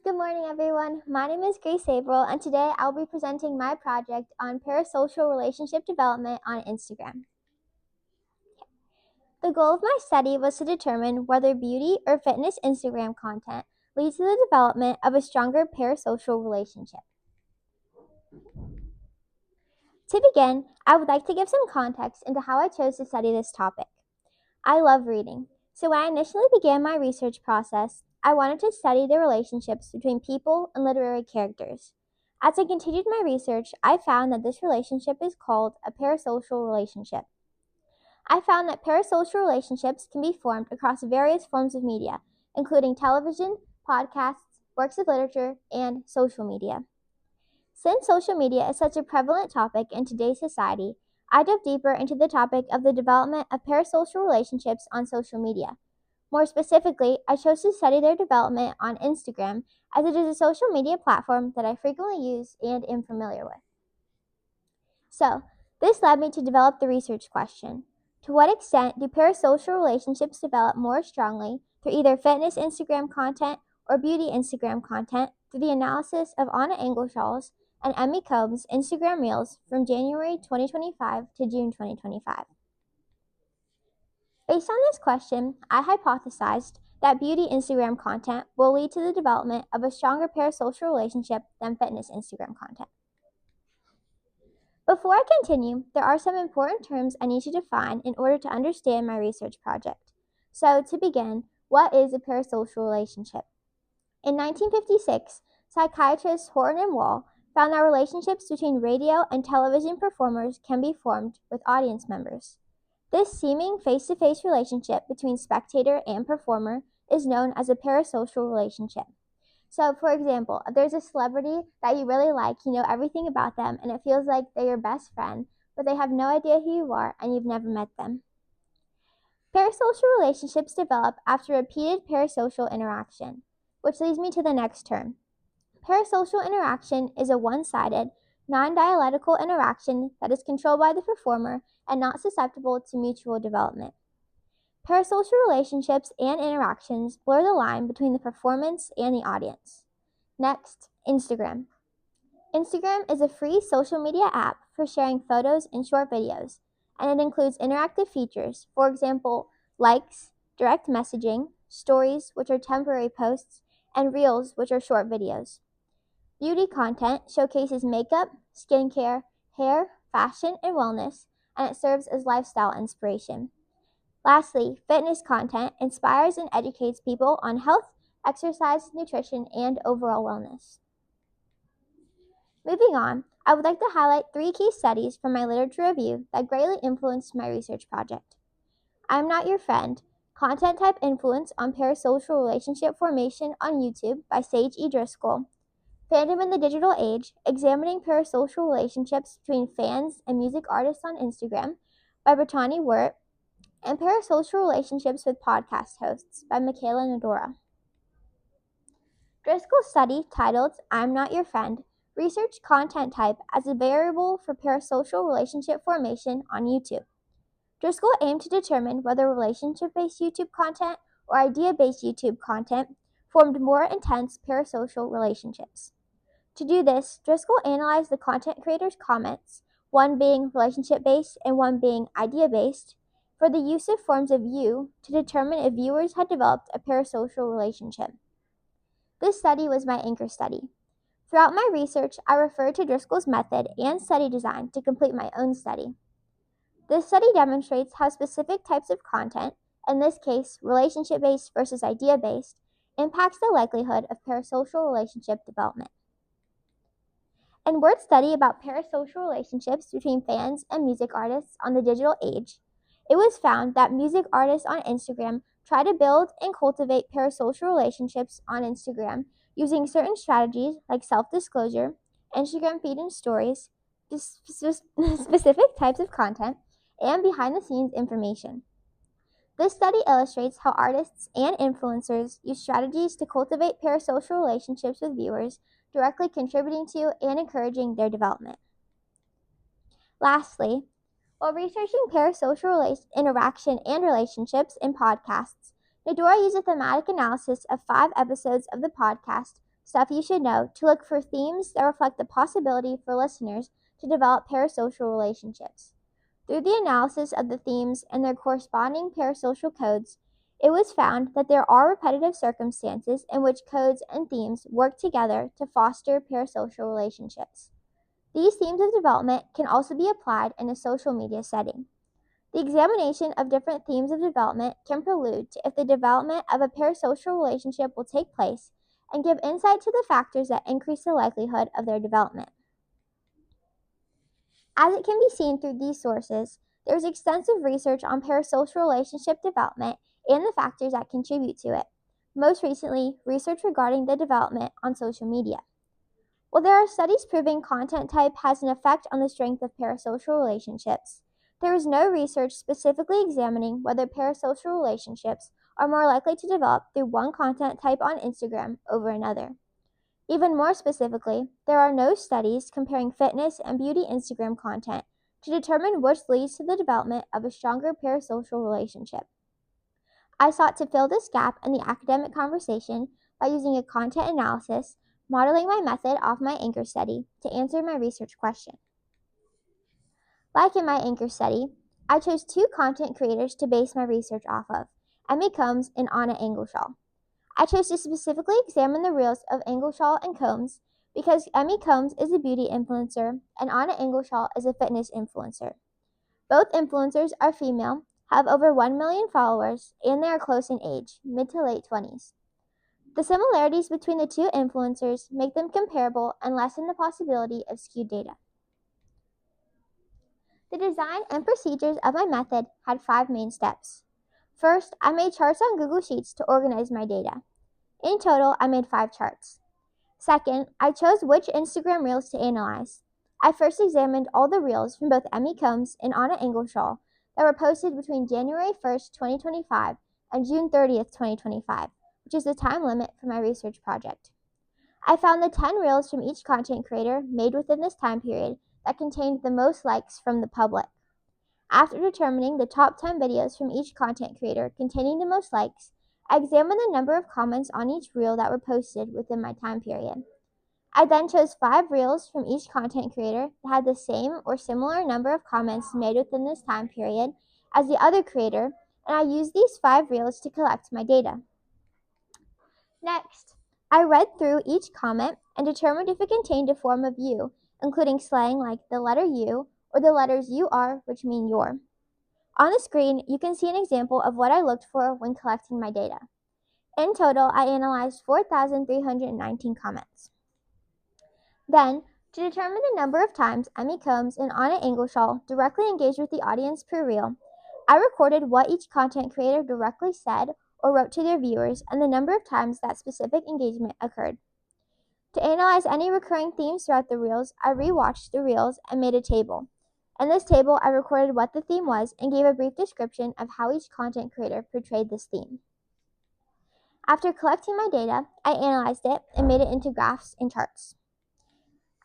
Good morning, everyone. My name is Grace and today I'll be presenting my project on parasocial relationship development on Instagram. The goal of my study was to determine whether beauty or fitness Instagram content leads to the development of a stronger parasocial relationship. To begin, I would like to give some context into how I chose to study this topic. I love reading, so when I initially began my research process, I wanted to study the relationships between people and literary characters. As I continued my research, I found that this relationship is called a parasocial relationship. I found that parasocial relationships can be formed across various forms of media, including television, podcasts, works of literature, and social media. Since social media is such a prevalent topic in today's society, I dove deeper into the topic of the development of parasocial relationships on social media. More specifically, I chose to study their development on Instagram as it is a social media platform that I frequently use and am familiar with. So, this led me to develop the research question. To what extent do parasocial relationships develop more strongly through either fitness Instagram content or beauty Instagram content through the analysis of Anna Engelshall's and Emmy Combs' Instagram Reels from January 2025 to June 2025? Based on this question, I hypothesized that beauty Instagram content will lead to the development of a stronger parasocial relationship than fitness Instagram content. Before I continue, there are some important terms I need to define in order to understand my research project. So, to begin, what is a parasocial relationship? In 1956, psychiatrists Horton and Wall found that relationships between radio and television performers can be formed with audience members. This seeming face-to-face relationship between spectator and performer is known as a parasocial relationship. So, for example, there's a celebrity that you really like, you know everything about them, and it feels like they're your best friend, but they have no idea who you are and you've never met them. Parasocial relationships develop after repeated parasocial interaction, which leads me to the next term. Parasocial interaction is a one-sided, non-dialectical interaction that is controlled by the performer and not susceptible to mutual development. Parasocial relationships and interactions blur the line between the performance and the audience. Next, Instagram. Instagram is a free social media app for sharing photos and short videos, and it includes interactive features, for example, likes, direct messaging, stories, which are temporary posts, and reels, which are short videos. Beauty content showcases makeup, skincare, hair, fashion, and wellness, and it serves as lifestyle inspiration. Lastly, fitness content inspires and educates people on health, exercise, nutrition, and overall wellness. Moving on, I would like to highlight 3 key studies from my literature review that greatly influenced my research project. I'm Not Your Friend, Content Type Influence on Parasocial Relationship Formation on YouTube by Sage E. Driscoll. Fandom in the Digital Age, Examining Parasocial Relationships Between Fans and Music Artists on Instagram by Brittany Wirt, and Parasocial Relationships with Podcast Hosts by Michaela Nadora. Driscoll's study, titled I'm Not Your Friend, researched content type as a variable for parasocial relationship formation on YouTube. Driscoll aimed to determine whether relationship-based YouTube content or idea-based YouTube content formed more intense parasocial relationships. To do this, Driscoll analyzed the content creators' comments, one being relationship-based and one being idea-based, for the use of forms of you to determine if viewers had developed a parasocial relationship. This study was my anchor study. Throughout my research, I referred to Driscoll's method and study design to complete my own study. This study demonstrates how specific types of content, in this case relationship-based versus idea-based, impacts the likelihood of parasocial relationship development. In Wirt's study about parasocial relationships between fans and music artists on the digital age, it was found that music artists on Instagram try to build and cultivate parasocial relationships on Instagram using certain strategies like self-disclosure, Instagram feed and stories, specific types of content, and behind-the-scenes information. This study illustrates how artists and influencers use strategies to cultivate parasocial relationships with viewers, directly contributing to and encouraging their development. Lastly, while researching parasocial interaction and relationships in podcasts, Nadora used a thematic analysis of 5 episodes of the podcast Stuff You Should Know, to look for themes that reflect the possibility for listeners to develop parasocial relationships. Through the analysis of the themes and their corresponding parasocial codes, it was found that there are repetitive circumstances in which codes and themes work together to foster parasocial relationships. These themes of development can also be applied in a social media setting. The examination of different themes of development can prelude to if the development of a parasocial relationship will take place and give insight to the factors that increase the likelihood of their development. As it can be seen through these sources, there is extensive research on parasocial relationship development and the factors that contribute to it. Most recently, research regarding the development on social media. While there are studies proving content type has an effect on the strength of parasocial relationships, there is no research specifically examining whether parasocial relationships are more likely to develop through one content type on Instagram over another. Even more specifically, there are no studies comparing fitness and beauty Instagram content to determine which leads to the development of a stronger parasocial relationship. I sought to fill this gap in the academic conversation by using a content analysis, modeling my method off my anchor study to answer my research question. Like in my anchor study, I chose two content creators to base my research off of, Emmy Combs and Anna Engelschall. I chose to specifically examine the reels of Engelschall and Combs because Emmy Combs is a beauty influencer and Anna Engelschall is a fitness influencer. Both influencers are female, have over 1 million followers, and they are close in age, mid to late 20s. The similarities between the two influencers make them comparable and lessen the possibility of skewed data. The design and procedures of my method had 5 main steps. First, I made charts on Google Sheets to organize my data. In total, I made 5 charts. Second, I chose which Instagram reels to analyze. I first examined all the reels from both Emmy Combs and Anna Engelschall that were posted between January 1st, 2025 and June 30th, 2025, which is the time limit for my research project. I found the 10 reels from each content creator made within this time period that contained the most likes from the public. After determining the top 10 videos from each content creator containing the most likes, I examined the number of comments on each reel that were posted within my time period. I then chose 5 reels from each content creator that had the same or similar number of comments made within this time period as the other creator, and I used these 5 reels to collect my data. Next, I read through each comment and determined if it contained a form of you, including slang like the letter U or the letters UR, which mean your. On the screen, you can see an example of what I looked for when collecting my data. In total, I analyzed 4,319 comments. Then, to determine the number of times Emmy Combs and Anna Engelschall directly engaged with the audience per reel, I recorded what each content creator directly said or wrote to their viewers and the number of times that specific engagement occurred. To analyze any recurring themes throughout the reels, I rewatched the reels and made a table. In this table, I recorded what the theme was and gave a brief description of how each content creator portrayed this theme. After collecting my data, I analyzed it and made it into graphs and charts.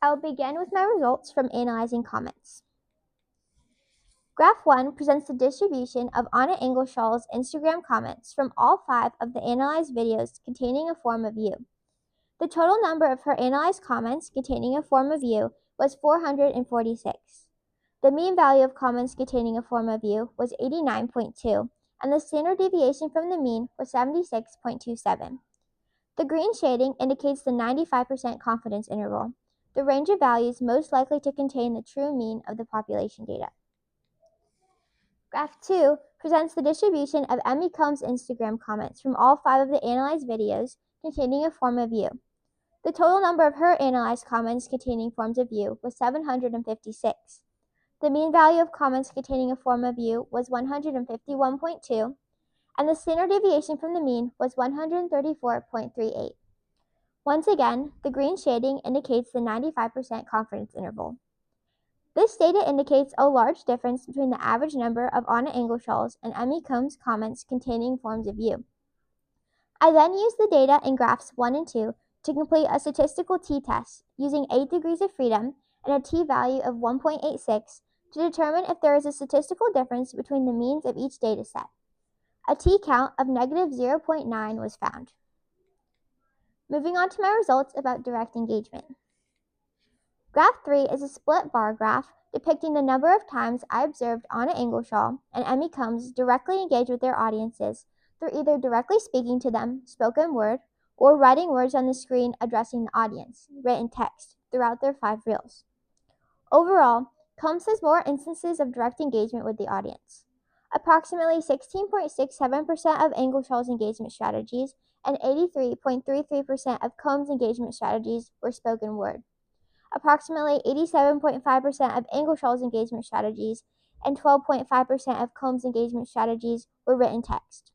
I will begin with my results from analyzing comments. Graph 1 presents the distribution of Anna Engelschall's Instagram comments from all 5 of the analyzed videos containing a form of you. The total number of her analyzed comments containing a form of you was 446. The mean value of comments containing a form of you was 89.2, and the standard deviation from the mean was 76.27. The green shading indicates the 95% confidence interval, the range of values most likely to contain the true mean of the population data. Graph 2 presents the distribution of Emmy Combs' Instagram comments from all 5 of the analyzed videos containing a form of you. The total number of her analyzed comments containing forms of you was 756. The mean value of comments containing a form of you was 151.2, and the standard deviation from the mean was 134.38. Once again, the green shading indicates the 95% confidence interval. This data indicates a large difference between the average number of Anna Engelschall's and Emmy Combs' comments containing forms of you. I then used the data in graphs 1 and 2 to complete a statistical t-test using 8 degrees of freedom and a t-value of 1.86 to determine if there is a statistical difference between the means of each dataset. A t-count of negative 0.9 was found. Moving on to my results about direct engagement. Graph 3 is a split bar graph depicting the number of times I observed Anna Ingleshaw and Emmy Combs directly engage with their audiences through either directly speaking to them, spoken word, or writing words on the screen addressing the audience, written text, throughout their 5 reels. Overall, Combs has more instances of direct engagement with the audience. Approximately 16.67% of Ingleshaw's engagement strategies and 83.33% of Combs' engagement strategies were spoken word. Approximately 87.5% of Ingleshaw's engagement strategies and 12.5% of Combs' engagement strategies were written text.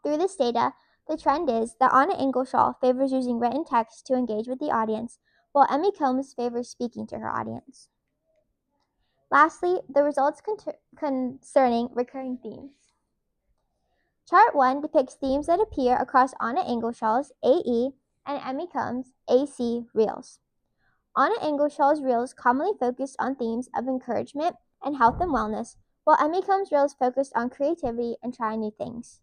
Through this data, the trend is that Anna Ingleshaw favors using written text to engage with the audience, while Emmy Combs favors speaking to her audience. Lastly, the results concerning recurring themes. Chart 1 depicts themes that appear across Anna Ingleshaw's AE and Emmy Combs' AC reels. Anna Ingleshaw's reels commonly focused on themes of encouragement and health and wellness, while Emmy Combs' reels focused on creativity and trying new things.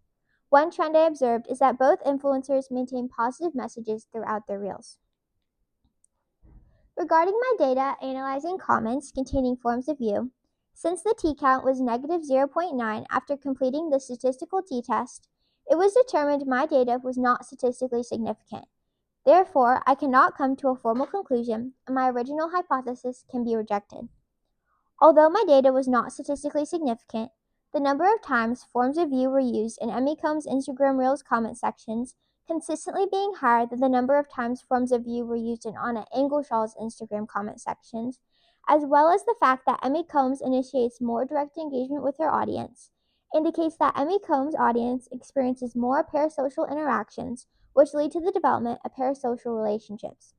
One trend I observed is that both influencers maintain positive messages throughout their reels. Regarding my data analyzing comments containing forms of view, since the t-count was negative 0.9 after completing the statistical t-test, it was determined my data was not statistically significant. Therefore, I cannot come to a formal conclusion, and my original hypothesis can be rejected. Although my data was not statistically significant, the number of times forms of view were used in Emmy Combs' Instagram Reels comment sections consistently being higher than the number of times forms of view were used in Anna Ingleshaw's Instagram comment sections, as well as the fact that Emmy Combs initiates more direct engagement with her audience, indicates that Emmy Combs' audience experiences more parasocial interactions, which lead to the development of parasocial relationships.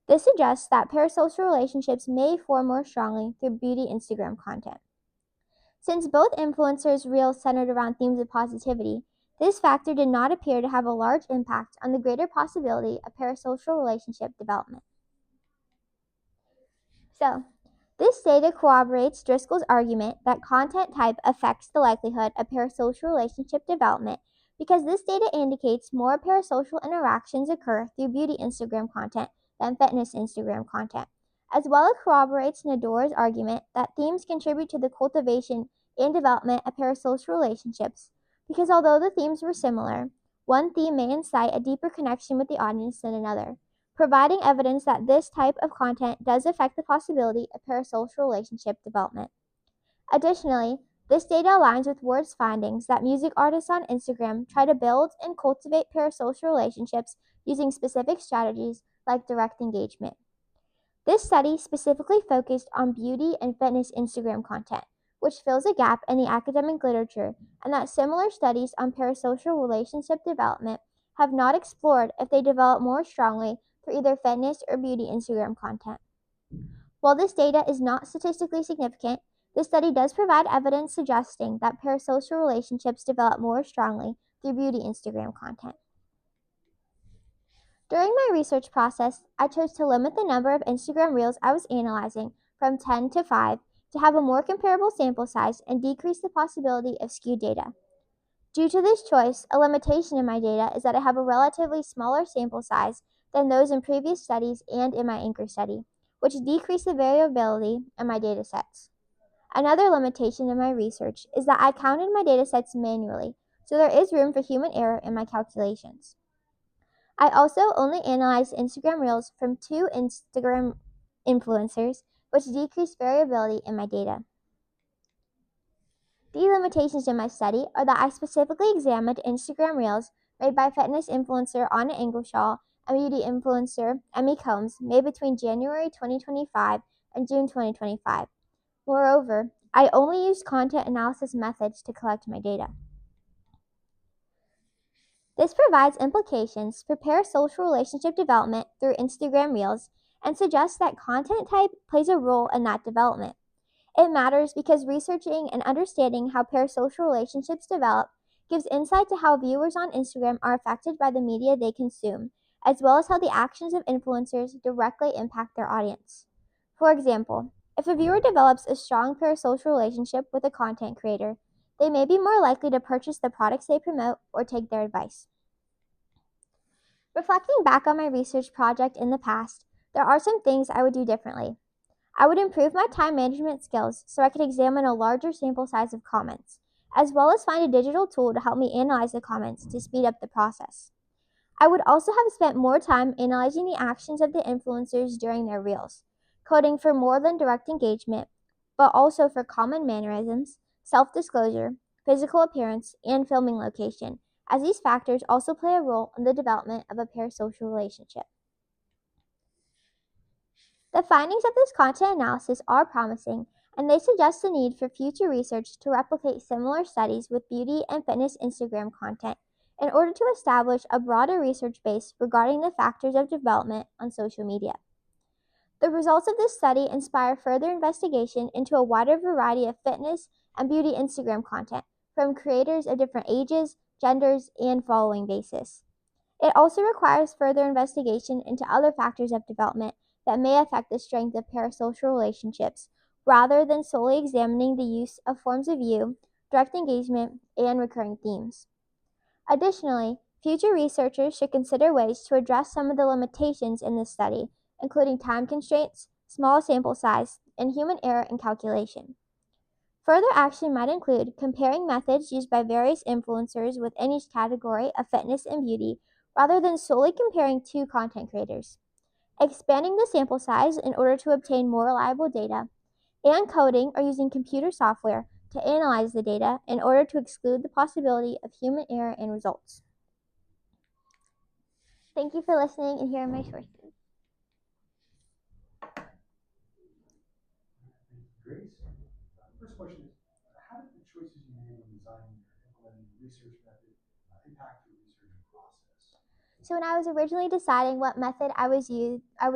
This suggests that parasocial relationships may form more strongly through beauty Instagram content. Since both influencers' reels centered around themes of positivity, this factor did not appear to have a large impact on the greater possibility of parasocial relationship development. So, this data corroborates Driscoll's argument that content type affects the likelihood of parasocial relationship development because this data indicates more parasocial interactions occur through beauty Instagram content than fitness Instagram content, as well as corroborates Nadora's argument that themes contribute to the cultivation and development of parasocial relationships because although the themes were similar, one theme may incite a deeper connection with the audience than another, providing evidence that this type of content does affect the possibility of parasocial relationship development. Additionally, this data aligns with Ward's findings that music artists on Instagram try to build and cultivate parasocial relationships using specific strategies like direct engagement. This study specifically focused on beauty and fitness Instagram content, which fills a gap in the academic literature, and that similar studies on parasocial relationship development have not explored if they develop more strongly for either fitness or beauty Instagram content. While this data is not statistically significant, this study does provide evidence suggesting that parasocial relationships develop more strongly through beauty Instagram content. During my research process, I chose to limit the number of Instagram Reels I was analyzing from 10 to 5 to have a more comparable sample size and decrease the possibility of skewed data. Due to this choice, a limitation in my data is that I have a relatively smaller sample size than those in previous studies and in my anchor study, which decrease the variability in my data sets. Another limitation in my research is that I counted my data sets manually, so there is room for human error in my calculations. I also only analyzed Instagram Reels from 2 Instagram influencers, which decreased variability in my data. The limitations in my study are that I specifically examined Instagram Reels made by fitness influencer Anna Ingleshaw and beauty influencer Emmy Combs made between January 2025 and June 2025. Moreover, I only used content analysis methods to collect my data. This provides implications for parasocial relationship development through Instagram Reels and suggests that content type plays a role in that development. It matters because researching and understanding how parasocial relationships develop gives insight to how viewers on Instagram are affected by the media they consume, as well as how the actions of influencers directly impact their audience. For example, if a viewer develops a strong parasocial relationship with a content creator, they may be more likely to purchase the products they promote or take their advice. Reflecting back on my research project in the past, there are some things I would do differently. I would improve my time management skills so I could examine a larger sample size of comments, as well as find a digital tool to help me analyze the comments to speed up the process. I would also have spent more time analyzing the actions of the influencers during their reels, coding for more than direct engagement, but also for common mannerisms, self disclosure, physical appearance, and filming location, as these factors also play a role in the development of a parasocial relationship. The findings of this content analysis are promising, and they suggest the need for future research to replicate similar studies with beauty and fitness Instagram content in order to establish a broader research base regarding the factors of development on social media. The results of this study inspire further investigation into a wider variety of fitness and beauty Instagram content from creators of different ages, genders, and following bases. It also requires further investigation into other factors of development that may affect the strength of parasocial relationships, rather than solely examining the use of forms of view, direct engagement, and recurring themes. Additionally, future researchers should consider ways to address some of the limitations in this study, including time constraints, small sample size, and human error in calculation. Further action might include comparing methods used by various influencers within each category of fitness and beauty rather than solely comparing two content creators, expanding the sample size in order to obtain more reliable data, and coding or using computer software to analyze the data in order to exclude the possibility of human error in results. Thank you for listening, and here are my sources. Grace, first question is, how did the choices you made when designing or implementing your research method impact your research process? So when I was originally deciding what method I would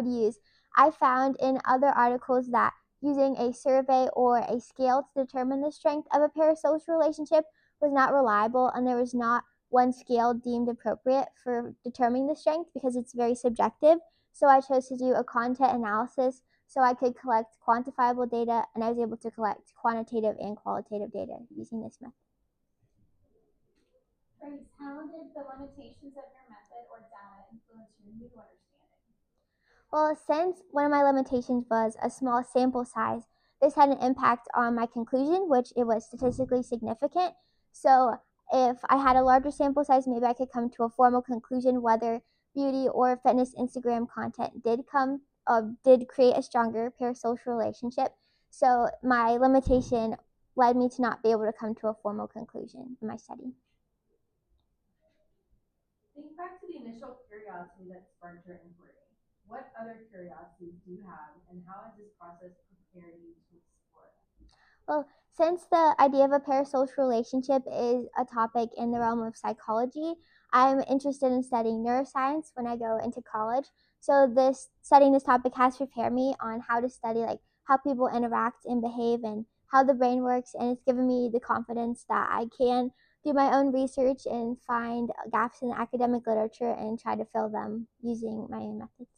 use, I found in other articles that using a survey or a scale to determine the strength of a parasocial relationship was not reliable, and there was not one scale deemed appropriate for determining the strength because it's very subjective. So I chose to do a content analysis so I could collect quantifiable data, and I was able to collect quantitative and qualitative data using this method. Grace, how did the limitations of your method or data influence your new understanding? Well, since one of my limitations was a small sample size, this had an impact on my conclusion, which it was statistically significant. So, if I had a larger sample size, maybe I could come to a formal conclusion whether beauty or fitness Instagram content did create a stronger parasocial relationship. So, my limitation led me to not be able to come to a formal conclusion in my study. Think back to the initial curiosity that sparked your inquiry. What other curiosities do you have, and how has this process prepared you to explore them? Well, since the idea of a parasocial relationship is a topic in the realm of psychology, I'm interested in studying neuroscience when I go into college. So this studying this topic has prepared me on how to study like how people interact and behave and how the brain works, and it's given me the confidence that I can do my own research and find gaps in the academic literature and try to fill them using my own methods.